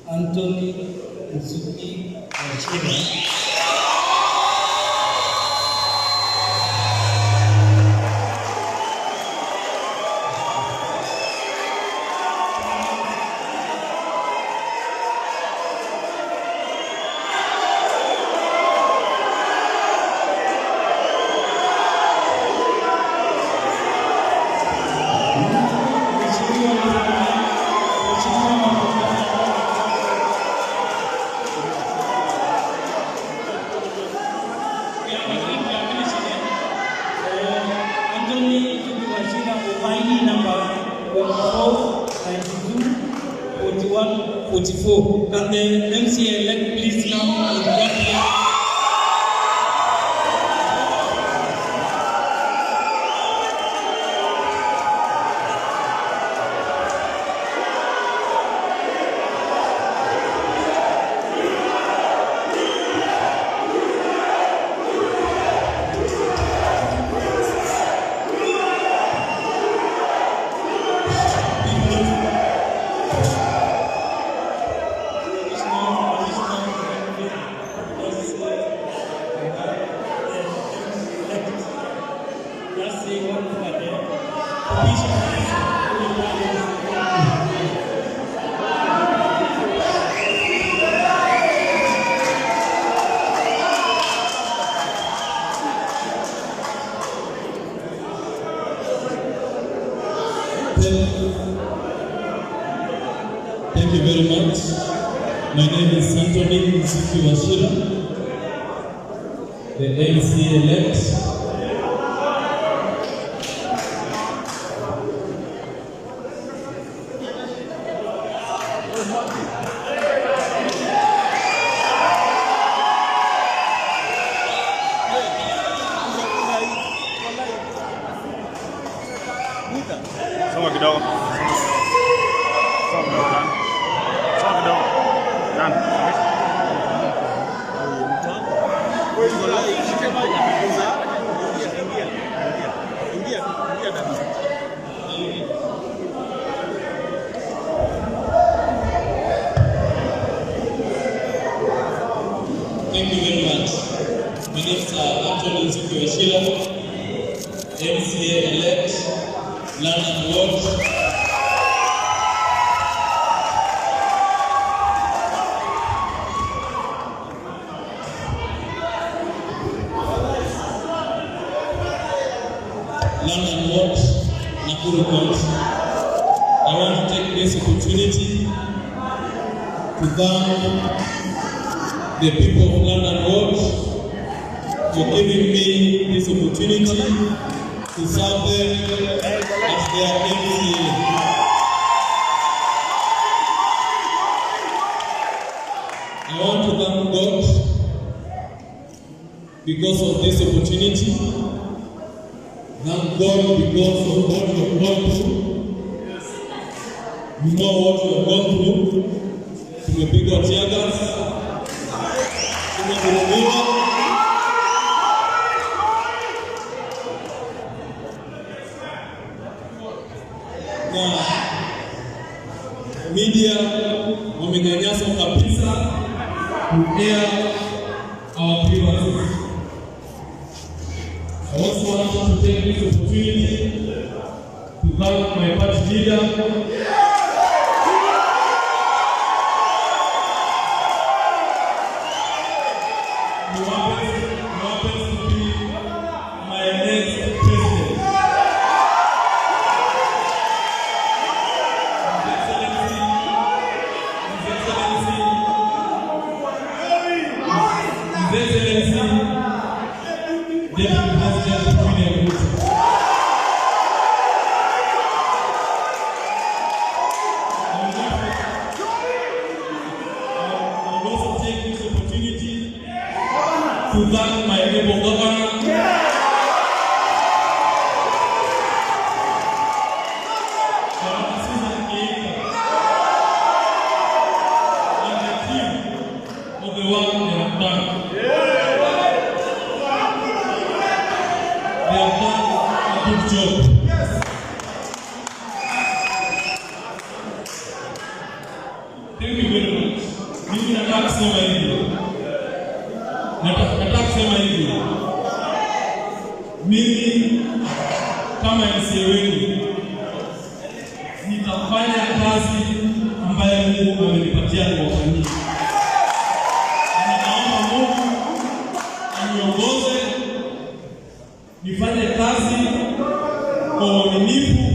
Anthony Nzuki Wachira. Can the MC-elect please now invite here? Thank you very much. My name is Anthony Nzuki Wachira, the MC-elect. Soma kidogo. Thank you very much. My name is Anthony Nzuki Wachira, MCA-elect, London Ward. London Ward, Nakuru Court. I want to take this opportunity to thank the people of London Ward for giving me this opportunity to serve them as their MCA. I want to thank God because of this opportunity. Thank God because of what you have gone through. You know what you have gone through. Tumepigwa tear gas, tumedhulumiwa, na media wamenyanyasa kabisa to air our grievances. I also want to take this opportunity to thank my party leader, who happens to be my next president. His Excellency, Deputy President William Ruto. I will also take this opportunity to thank my able governor, Susan Keita, and the team of the work they have done. They have done a good job. Thank you very much. Mimi nataka kusema hivi. Nataka kusema hivi. Mimi kama MCA wenu nitafanya kazi ambayo Mungu amenipatia kuwafanyia. Ninaomba Mungu aniongoze nifanye kazi kwa uaminifu